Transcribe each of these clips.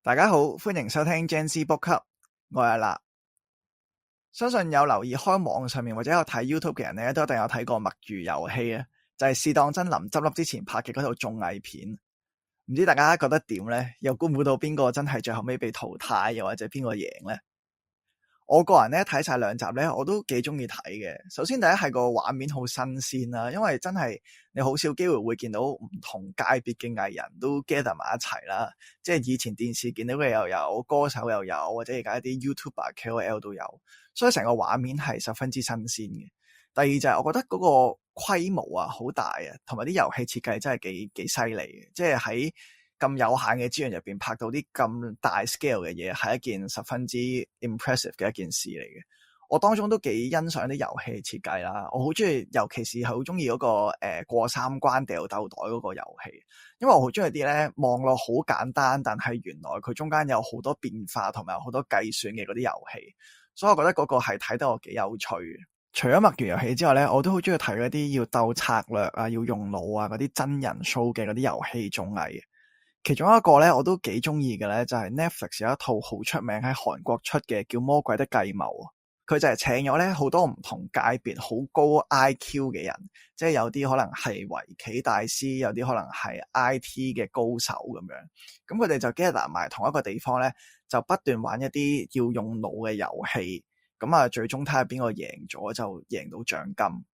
大家好，歡迎收聽 Gen Z Book Club，我係阿立。相信有留意開網上面或者有睇 YouTube 嘅人咧，都一定有睇過墨魚遊戲啊，就係試當真臨執笠之前拍嘅嗰套綜藝片。唔知大家覺得點呢？又估唔估到邊個真係最後尾被淘汰，又或者邊個贏呢？我個人咧睇晒兩集咧，我都幾中意睇嘅。首先第一係個畫面好新鮮啦，因為真係你好少機會會見到唔同界別嘅藝人都 gather 埋一齊啦。即係以前電視見到嘅又有，歌手又有，或者而家一啲 YouTuber KOL 都有，所以成個畫面係十分之新鮮嘅。第二就係我覺得嗰個規模啊好大啊，同埋啲遊戲設計真係幾犀利嘅，即係喺咁有限嘅資源入邊拍到啲咁大 scale 嘅嘢，係一件十分之 impressive 嘅一件事嚟嘅。我當中都幾欣賞啲遊戲設計啦，我好中意，尤其是係好中意嗰個過三關掉豆袋嗰個遊戲，因為我好中意啲咧望落好簡單，但係原來佢中間有好多變化同埋有好多計算嘅嗰啲遊戲，所以我覺得嗰個係睇得我幾有趣嘅。除咗墨魚遊戲之外咧，我都好中意睇嗰啲要鬥策略啊、要用腦啊嗰啲真人 show 嘅嗰啲遊戲綜藝。其中一個咧，我都幾中意嘅咧，就係 Netflix 有一套好出名喺韓國出嘅叫《魔鬼的計謀》。佢就係請咗咧好多唔同界別好高 IQ 嘅人，即係有啲可能係圍棋大師，有啲可能係 IT 嘅高手咁樣。咁佢哋就 gather 埋同一個地方咧，就不斷玩一啲要用腦嘅遊戲。咁啊，最終睇下邊個贏咗就贏到獎金。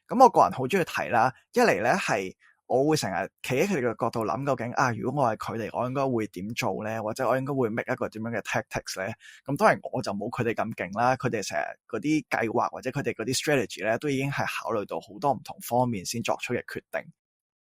咁我個人好中意睇啦，一嚟咧係我會成日企喺佢哋嘅角度諗，究竟如果我係佢哋，我應該會點做咧？或者我應該會 make 一個點樣嘅 tactics 咧？咁當然我就冇佢哋咁勁啦，佢哋成日嗰啲計劃或者佢哋嗰啲 strategy 咧，都已經係考慮到好多唔同方面先作出嘅決定。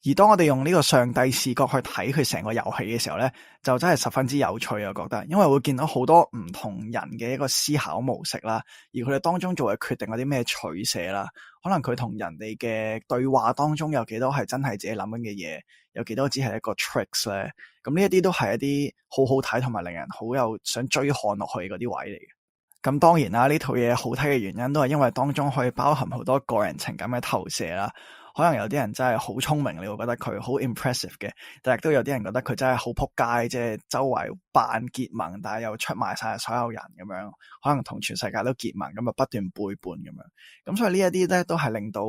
而當我哋用呢個上帝視角去睇佢成個遊戲嘅時候咧，就真係十分之有趣啊！我覺得，因為會見到好多唔同人嘅一個思考模式啦，而佢哋當中做嘅決定有啲咩取捨啦，可能佢同人哋嘅對話當中有幾多係真係自己諗緊嘅嘢，有幾多只係一個 tricks 咧？咁呢一啲都係一啲好好睇同埋令人好有想追看落去嗰啲位嚟嘅。咁當然啦，呢套嘢好睇嘅原因都係因為當中可以包含好多個人情感嘅投射啦。可能有啲人真係好聰明，你會覺得佢好 impressive 嘅，但係亦都有啲人覺得佢真係好撲街，即係周圍扮結盟，但係又出賣晒所有人咁樣，可能同全世界都結盟，咁啊不斷背叛咁樣。咁所以呢一啲咧都係令到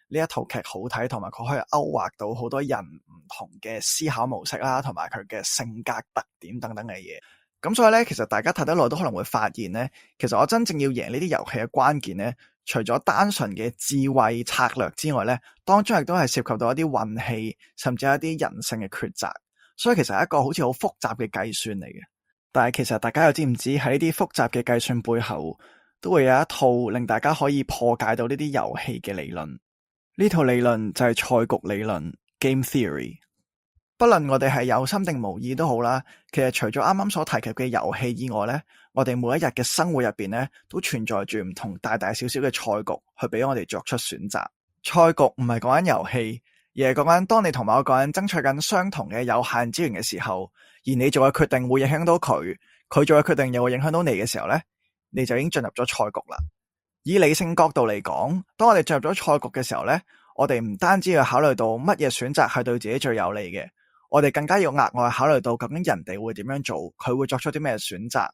呢一套劇好睇，同埋佢可以勾畫到好多人唔同嘅思考模式啦，同埋佢嘅性格特點等等嘅嘢。咁所以咧，其實大家睇得耐都可能會發現咧，其實我真正要贏呢啲遊戲嘅關鍵咧，除咗單純嘅智慧策略之外咧，當中亦都係涉及到一啲運氣，甚至係一啲人性嘅抉擇。所以其實係一個好似好複雜嘅計算嚟嘅。但係其實大家又知唔知喺呢啲複雜嘅計算背後，都會有一套令大家可以破解到呢啲遊戲嘅理論。呢套理論就係賽局理論 （Game Theory）。不論我哋係有心定無意都好啦，其實除咗啱啱所提及嘅遊戲以外咧，我哋每一日嘅生活入邊咧，都存在住唔同大大小小嘅賽局，去俾我哋作出選擇。賽局唔係講緊遊戲，而係講緊當你同某個人爭取緊相同嘅有限資源嘅時候，而你做嘅決定會影響到佢，佢做嘅決定又會影響到你嘅時候咧，你就已經進入咗賽局啦。以理性角度嚟講，當我哋進入咗賽局嘅時候咧，我哋唔單止要考慮到乜嘢選擇係對自己最有利嘅。我哋更加要額外考慮到究竟人哋會點樣做，佢會作出啲咩選擇，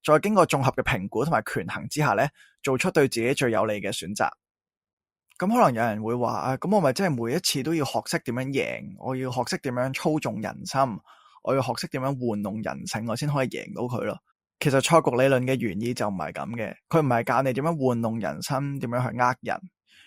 再經過綜合嘅評估同埋權衡之下咧，做出對自己最有利嘅選擇。咁可能有人會話咁我咪真係每一次都要學識點樣贏，我要學識點樣操縱人心，我要學識點樣玩弄人性，我先可以贏到佢咯。其實賽局理論嘅原意就唔係咁嘅，佢唔係教你點樣玩弄人心，點樣去呃人。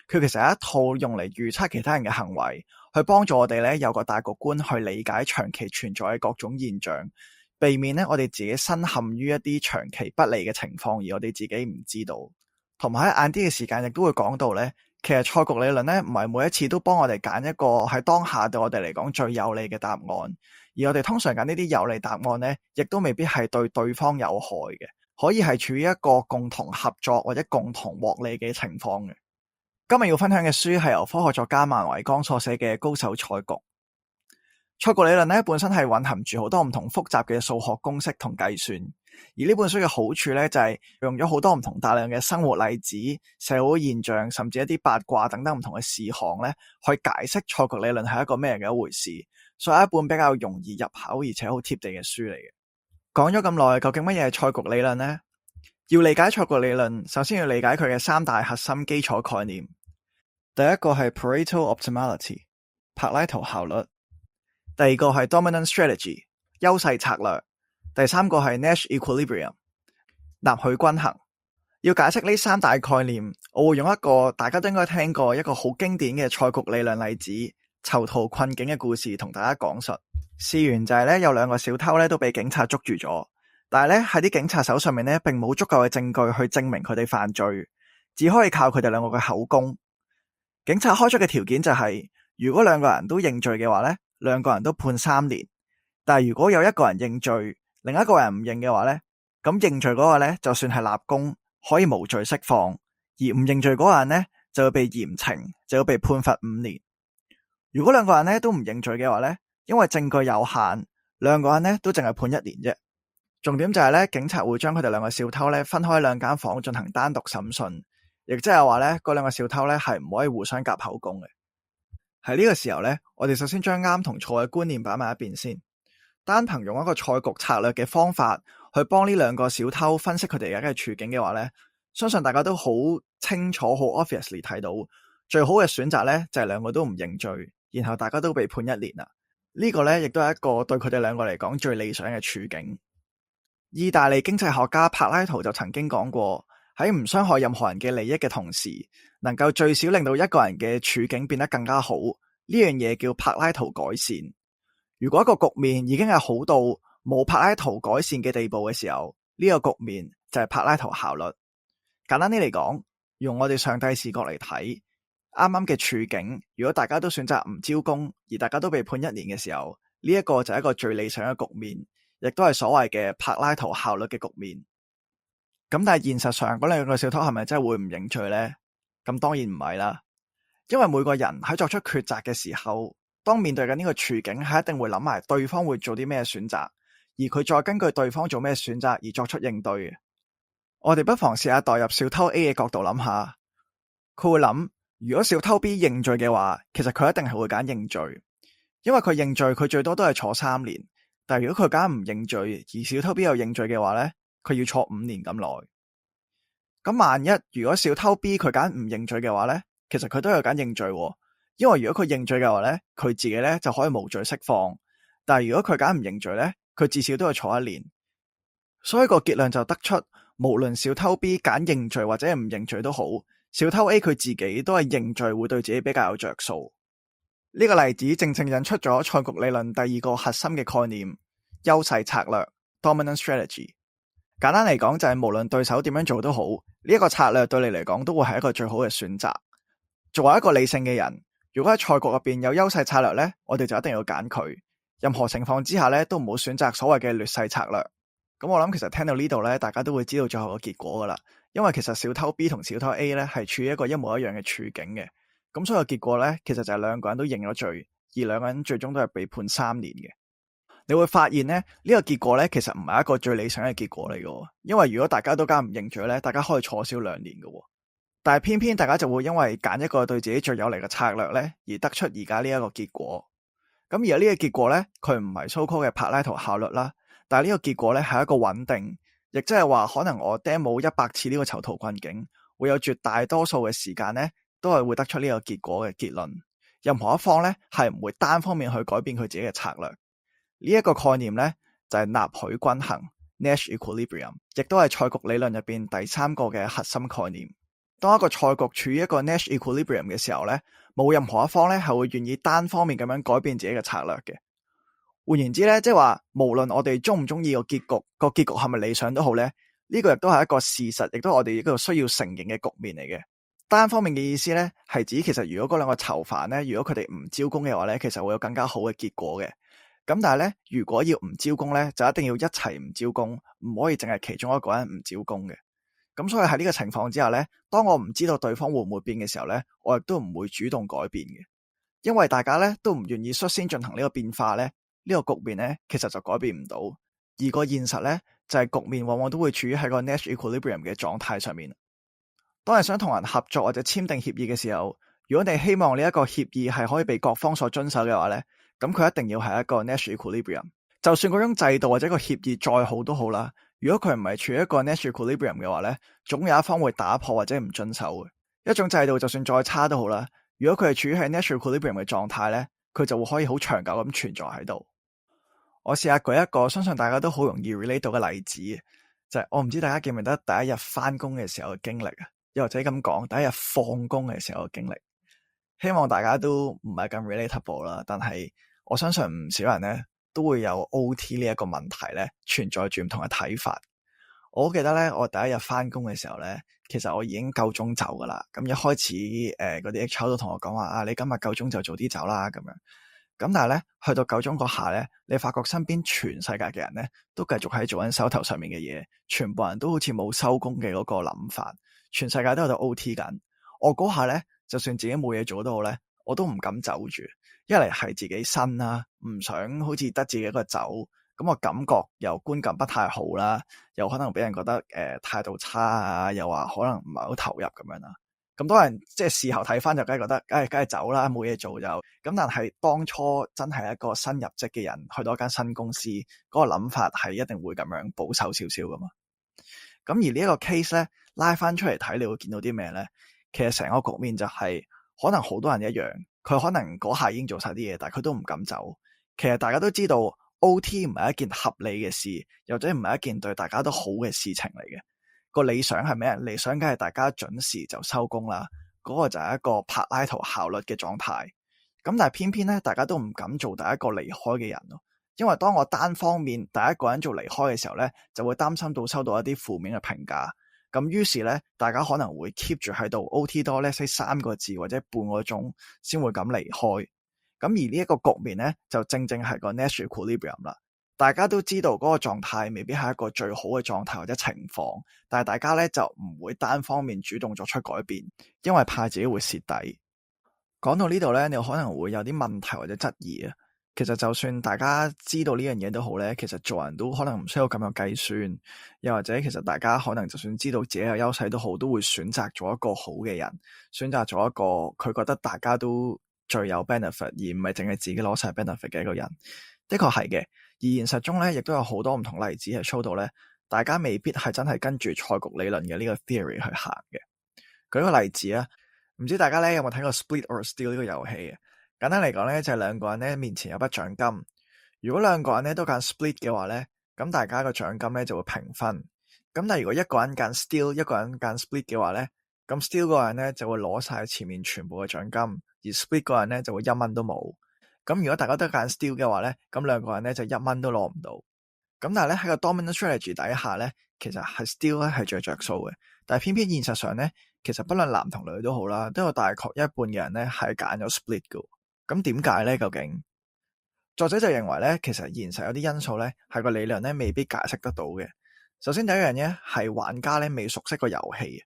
佢其實係一套用嚟預測其他人嘅行為，去幫助我哋咧有個大局觀去理解長期存在嘅各種現象，避免咧我哋自己身陷於一啲長期不利嘅情況，而我哋自己唔知道。同埋喺晏啲嘅時間亦都會講到咧，其實賽局理論咧唔係每一次都幫我哋揀一個喺當下對我哋嚟講最有利嘅答案，而我哋通常揀呢啲有利答案咧，亦都未必係對對方有害嘅，可以係處於一個共同合作或者共同獲利嘅情況嘅。今日要分享嘅書係由科學作家萬維剛所寫嘅《高手賽局》。賽局理論咧本身係蘊含住好多唔同複雜嘅數學公式同計算，而呢本書嘅好處咧就係用咗好多唔同大量嘅生活例子、社會現象，甚至一啲八卦等等唔同嘅事項咧，去解釋賽局理論係一個咩嘅一回事，所以係一本比較容易入口而且好貼地嘅書嚟嘅。講咗咁耐，究竟乜嘢係賽局理論呢？要理解賽局理論，首先要理解佢嘅三大核心基礎概念。第一個係 Pareto Optimality 柏拉圖效率，第二個係 Dominant Strategy 優勢策略，第三個係 Nash Equilibrium 納許均衡。要解釋呢三大概念，我會用一個大家都應該聽過一個好經典嘅賽局理論例子囚徒困境嘅故事同大家講述。事緣就係有兩個小偷都被警察捉住咗，但係喺啲警察手上面並冇足夠嘅證據去證明佢哋犯罪，只可以靠佢哋兩個嘅口供。警察開出嘅條件就係，如果兩個人都認罪嘅話兩個人都判3年，但係如果有一個人認罪，另一個人唔認嘅話咁認罪嗰個就算係立功，可以無罪釋放，而唔認罪嗰個人就要被嚴懲，就要被判罰5年。如果兩個人都唔認罪嘅話因為證據有限，兩個人都淨係判1年啫。重點就係警察會將佢哋兩個小偷分開2間房進行單獨審訊，亦即係話嗰兩個小偷係唔可以互相夾口供嘅。喺呢個時候我哋首先將啱同錯嘅觀念擺埋一邊先，單憑用一個賽局策略嘅方法去幫呢兩個小偷分析佢哋而家嘅處境嘅話相信大家都好清楚好 obviously 睇到最好嘅選擇就係兩個都唔認罪，然後大家都被判1年啦。呢個亦都係一個對佢哋兩個嚟講最理想嘅處境。意大利經濟學家柏拉圖就曾經講過，喺唔傷害任何人嘅利益嘅同時，能夠最少令到一個人嘅處境變得更加好，呢樣嘢叫柏拉圖改善。如果一個局面已經係好到冇柏拉圖改善嘅地步嘅時候，呢個局面就係柏拉圖效率。簡單啲嚟講，用我哋上帝視角嚟睇，啱啱嘅處境，如果大家都選擇唔招供，而大家都被判1年嘅時候，呢一個就係一個最理想嘅局面，亦都係所謂嘅柏拉圖效率嘅局面。咁但係現實上嗰兩個小偷係咪真係會唔認罪呢？咁當然唔係啦，因為每個人喺作出抉擇嘅時候，當面對緊呢個處境係一定會諗埋對方會做啲咩選擇，而佢再根據對方做咩選擇而作出應對嘅。我哋不妨試下代入小偷 A 嘅角度諗下，佢會諗，如果小偷 B 認罪嘅話，其實佢一定係會揀認罪，因為佢認罪佢最多都係坐3年，但係如果佢揀唔認罪，而小偷 B 又認罪嘅話佢要坐5年咁耐。咁萬一如果小偷 B 佢揀唔認罪嘅話其實佢都有揀認罪，因為如果佢認罪嘅話佢自己就可以無罪釋放，但係如果佢揀唔認罪佢至少都要坐1年。所以個結論就得出，無論小偷 B 揀認罪或者唔認罪都好，小偷 A 佢自己都係認罪會對自己比較有着數。呢個例子正正引出咗賽局理論第二個核心嘅概念，優勢策略 Dominant Strategy。簡單嚟講就係無論對手點樣做都好，呢一個策略對你嚟講都會係一個最好嘅選擇。作為一個理性嘅人，如果喺賽局入邊有優勢策略我哋就一定要揀佢。任何情況之下都唔好選擇所謂嘅劣勢策略。咁我諗其實聽到呢度大家都會知道最後嘅結果噶啦。因為其實小偷 B 同小偷 A 係處於一個一模一樣嘅處境嘅。咁所以個結果其實就係兩個人都認咗罪，而兩個人最終都係被判3年嘅。你會發現呢個結果其實唔係一個最理想嘅結果嚟嘅，因為如果大家都揀唔認罪大家可以坐少2年嘅。但係偏偏大家就會因為揀一個對自己最有利嘅策略而得出而家呢一個結果。咁而呢個結果佢唔係so called嘅柏拉圖效率啦，但係呢個結果係一個穩定，亦即係話可能我 demo 100次呢個囚徒困境，會有絕大多數嘅時間都係會得出呢個結果嘅結論。任何一方係唔會單方面去改變佢自己嘅策略。呢一個概念就係納許均衡 Nash Equilibrium， 亦都係賽局理論入邊第3個嘅核心概念。當一個賽局處於一個 Nash Equilibrium 嘅時候冇任何一方係會願意單方面咁樣改變自己嘅策略嘅。換言之即係話無論我哋中唔中意個結局，個結局係咪理想都好呢個亦都係一個事實，亦都係我哋一個需要承認嘅局面嚟嘅。單方面嘅意思係指其實如果嗰兩個囚犯如果佢哋唔招供嘅話其實會有更加好嘅結果嘅。咁但係如果要唔招供就一定要一齊唔招供，唔可以淨係其中一個人唔招供嘅。咁所以喺呢個情況之下當我唔知道對方會唔會變嘅時候我亦都唔會主動改變嘅。因為大家都唔願意率先進行呢個變化呢個局面其實就改變唔到。而個現實就係局面往往都會處於喺個 Nash Equilibrium 嘅狀態上面。當你想同人合作或者簽訂協議嘅時候，如果你希望呢一個協議係可以被各方所遵守嘅話咁佢一定要係一個 Nash Equilibrium，就算嗰種制度或者個協議再好都好啦，如果佢唔係處於一個 net equilibrium 嘅話咧，總有一方會打破或者唔遵守嘅。一種制度就算再差都好啦，如果佢係處於喺 net equilibrium 嘅狀態咧，佢就會可以好長久咁存在喺度。我試下舉一個相信大家都好容易 relate 到嘅例子，就係我唔知大家記唔記得第一日返工嘅時候嘅經歷啊，又或者咁講，第一日放工嘅時候嘅經歷。希望大家都唔係咁 relatable 啦，但係我相信唔少人咧都會有 OT 呢一個問題咧存在住唔同嘅睇法。我好記得咧，我第一日返工嘅時候咧，其實我已經夠鐘走噶啦。咁一開始嗰啲 HR 都同我講話啊，你今日夠鐘就早啲走啦咁樣。咁但係咧，去到夠鐘嗰下咧，你發覺身邊全世界嘅人咧都繼續喺做緊手頭上面嘅嘢，全部人都好似冇收工嘅嗰個諗法，全世界都喺度 OT 緊。我嗰下咧，就算自己冇嘢做都好咧，我都唔敢走住。一嚟係自己新啦，唔想好似得自己一個走，咁我感覺又觀感不太好啦，又可能俾人覺得態度差啊，又話可能唔係好投入咁樣啦。咁多人即係事後睇翻就梗係覺得，梗係走啦，冇嘢做就咁。但係當初真係一個新入職嘅人去到一間新公司，嗰個諗法係一定會咁樣保守少少噶嘛。咁而呢一個 case 咧，拉翻出嚟睇，你會見到啲咩咧？其實成個局面就係可能好多人一樣，佢可能嗰下已經做晒啲嘢，但係佢都唔敢走。其實大家都知道 OT 唔係一件合理嘅事，又或者唔係一件對大家都好嘅事情嚟嘅。個理想係咩？理想梗係大家準時就收工啦，嗰個就係一個柏拉圖效率嘅狀態。咁但係偏偏咧，大家都唔敢做第一個離開嘅人咯。因為當我單方面第一個人做離開嘅時候咧，就會擔心到收到一啲負面嘅評價。咁於是咧，大家可能會 keep 住喺度 OT 多咧3個字或者半個鐘先會咁離開。咁而呢一個局面咧，就正正係個 net equilibrium 啦。大家都知道嗰個狀態未必係一個最好嘅狀態或者情況，但係大家咧就唔會單方面主動作出改變，因為怕自己會蝕底。講到呢度咧，你可能會有啲問題或者質疑啊。其實就算大家知道呢樣嘢都好咧，其實做人都可能唔需要咁樣計算，又或者其實大家可能就算知道自己有優勢都好，都會選擇做一個好嘅人，選擇做一個佢覺得大家都最有 benefit，而唔係淨係自己攞晒 benefit 嘅一個人。的確係嘅，而現實中咧，亦都有好多唔同例子係 show 到咧，大家未必係真係跟住賽局理論嘅呢個 theory 去行嘅。舉個例子啊，唔知大家咧有冇睇過 Split or Steal 呢個遊戲嘅？簡單嚟講咧，就係兩個人咧面前有筆獎金，如果兩個人咧都揀 Split 嘅話咧，咁大家個獎金咧就會平分。咁但係如果一個人揀 Steal，一個人揀 Split 嘅話咧，咁 Steal 嗰個人咧就會攞晒前面全部嘅獎金，而 Split 嗰個人咧就會1蚊都冇。咁如果大家都揀 Steal 嘅話咧，咁兩個人咧就1蚊都攞唔到。咁但係咧喺個 dominant strategy 底下咧，其實係 Steal 咧係最着數嘅。但係偏偏現實上咧，其實不論男同女都好啦，都有大概一半嘅人咧係揀咗 Split 嘅。咁點解咧？究竟作者就認為咧，其實現實有啲因素咧係個理論咧未必解釋得到嘅。首先第一樣嘢係玩家咧未熟悉個遊戲。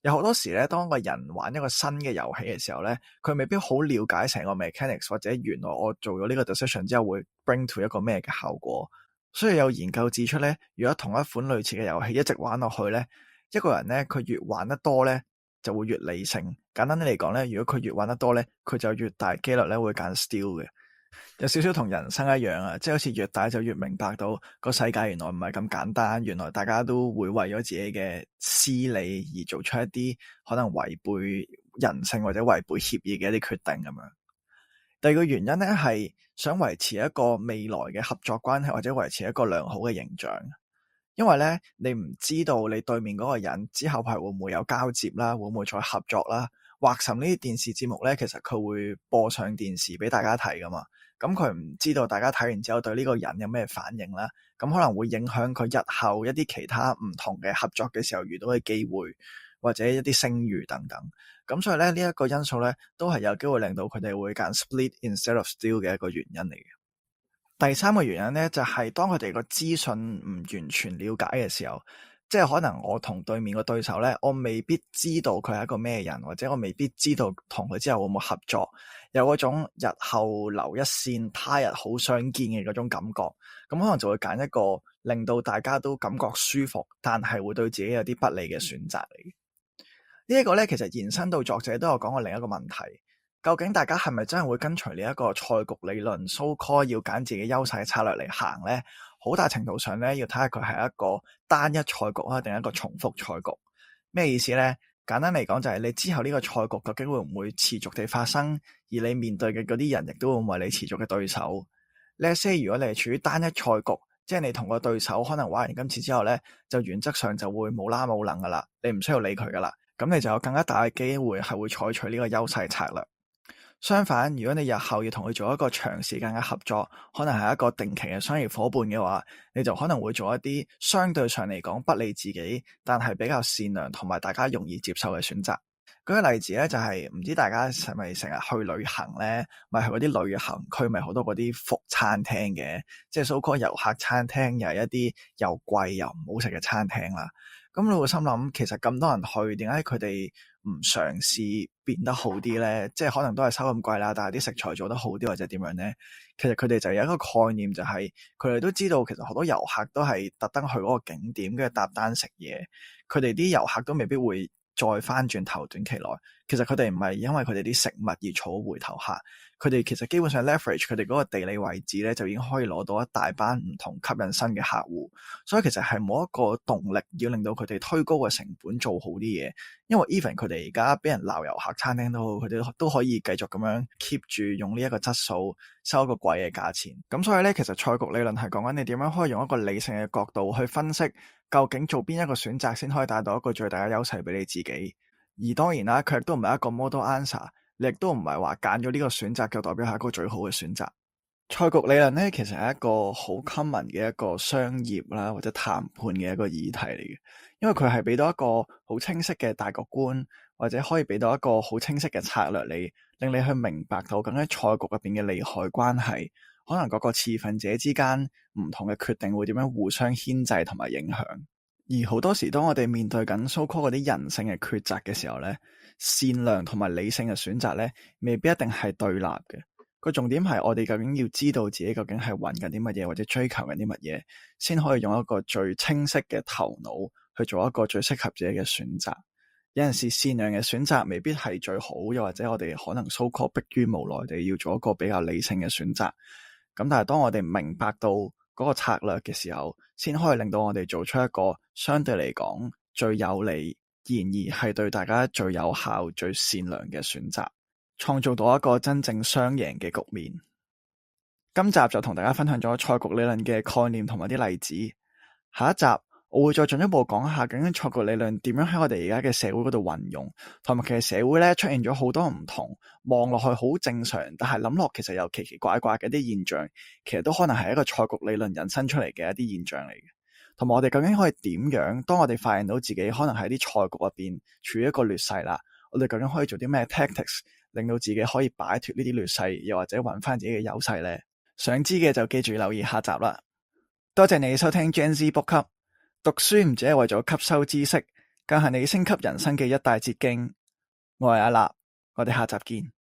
有好多時咧，當個人玩一個新嘅遊戲嘅時候咧，佢未必好了解成個 mechanics，或者原來我做咗呢個 decision 之後會 bring to 一個咩嘅效果。所以有研究指出咧，如果同一款類似嘅遊戲一直玩落去咧，一個人咧佢越玩得多咧就會越理性。簡單啲嚟講咧，如果佢越玩得多咧，佢就越大機率咧會揀 steal 嘅。有少少同人生一樣啊，即係好似越大就越明白到個世界原來唔係咁簡單，原來大家都會為咗自己嘅私利而做出一啲可能違背人性或者違背協議嘅一啲決定咁樣。第二個原因咧係想維持一個未來嘅合作關係或者維持一個良好嘅形象，因為咧你唔知道你對面嗰個人之後係會唔會有交接啦，會唔會再合作啦，或甚呢啲電視節目咧，其實佢會播上電視俾大家睇噶嘛。咁佢唔知道大家睇完之後對呢個人有咩反應啦，咁可能會影響佢日後一啲其他唔同嘅合作嘅時候遇到嘅機會，或者一啲聲譽等等。咁所以咧呢一個因素咧都係有機會令到佢哋會揀 split instead of steal 嘅一個原因嚟嘅。第三個原因咧就係當佢哋個資訊唔完全了解嘅時候，即係可能我同對面個對手咧，我未必知道佢係一個咩人，或者我未必知道同佢之後會唔會合作，有嗰種日後留一線，他日好相見嘅嗰種感覺，咁可能就會揀一個令到大家都感覺舒服，但係會對自己有啲不利嘅選擇嚟嘅。呢一個咧其實延伸到作者都有講過另一個問題，究竟大家係咪真係會跟隨呢一個賽局理論 so call 要揀自己優勢嘅策略嚟行呢？好大程度上咧，要睇下佢係一個單一賽局啊，定係一個重複賽局。咩意思呢？簡單嚟講就係你之後呢個賽局究竟會唔會持續地發生，而你面對嘅嗰啲人亦都會唔會你持續嘅對手。Let's say 如果你係處於單一賽局，即係你同個對手可能玩完今次之後呢，就原則上就會冇啦冇能噶啦，你唔需要理佢噶啦，咁你就有更加大嘅機會係會採取呢個優勢策略。相反，如果你日後要同佢做一個長時間嘅合作，可能係一個定期嘅商業夥伴嘅話，你就可能會做一啲相對上嚟講不利自己，但係比較善良同埋大家容易接受嘅選擇。舉個例子咧，就係唔知大家係咪成日去旅行咧，咪去嗰啲旅行區，咪好多嗰啲服餐廳嘅，即係 so called 遊客餐廳，又係一啲又貴又唔好食嘅餐廳啦。咁你會心諗，其實咁多人去，點解佢哋唔嘗試變得好啲呢？即係可能都係收咁貴啦，但係啲食材做得好啲或者點樣呢？其實佢哋就有一個概念，就係佢哋都知道，其實好多遊客都係特登去嗰個景點，跟住搭單食嘢。佢哋啲遊客都未必會再翻轉頭，短期內，其實佢哋唔係因為佢哋啲食物而儲回頭客。佢哋其實基本上 leverage 佢哋嗰個地理位置咧，就已經可以攞到一大班唔同吸引新嘅客戶，所以其實係冇一個動力要令到佢哋推高個成本做好啲嘢，因為 even 佢哋而家俾人鬧遊客餐廳都好，佢哋都可以繼續咁樣 keep 住用呢一個質素收一個貴嘅價錢。咁所以咧，其實賽局理論係講緊你點樣可以用一個理性嘅角度去分析，究竟做邊一個選擇先可以帶到一個最大嘅優勢俾你自己。而當然啦，佢亦都唔係一個 model answer。你亦都唔係話揀咗呢個選擇就代表係一個最好嘅選擇。賽局理論咧，其實係一個好 common 嘅一個商業啦或者談判嘅一個議題嚟嘅，因為佢係俾到一個好清晰嘅大局觀，或者可以俾到一個好清晰嘅策略你，令你去明白到咁喺賽局入邊嘅利害關係，可能各個持份者之間唔同嘅決定會點樣互相牽制同埋影響。而好多時當我哋面對緊 so called 嗰啲人性嘅抉擇嘅時候咧，善良同埋理性嘅選擇咧，未必一定係對立嘅。個重點係我哋究竟要知道自己究竟係揾緊啲乜嘢，或者追求緊啲乜嘢，先可以用一個最清晰嘅頭腦去做一個最適合自己嘅選擇。有陣時善良嘅選擇未必係最好，又或者我哋可能 so called 迫於無奈地要做一個比較理性嘅選擇。咁但係當我哋明白到嗰個策略嘅時候，先可以令到我哋做出一個相對嚟講最有利，然而係對大家最有效、最善良嘅選擇，創造到一個真正雙贏嘅局面。今集就同大家分享咗賽局理論嘅概念同埋啲例子。下一集我會再進一步講下究竟賽局理論點樣喺我哋而家嘅社會嗰度運用，同埋其實社會咧出現咗好多唔同，望落去好正常，但係諗落其實又奇奇怪怪嘅一啲現象，其實都可能係一個賽局理論引申出嚟嘅一啲現象嚟嘅。同埋我哋究竟可以點樣？當我哋發現到自己可能喺啲賽局入邊處於一個劣勢啦，我哋究竟可以做啲咩 tactics，令到自己可以擺脫呢啲劣勢，又或者揾翻自己嘅優勢呢？想知嘅就記住留意下集啦。多謝你收聽 Gen Z Book Club，讀書唔只係為咗吸收知識，更係你升級人生嘅一大捷徑。我係阿立，我哋下集見。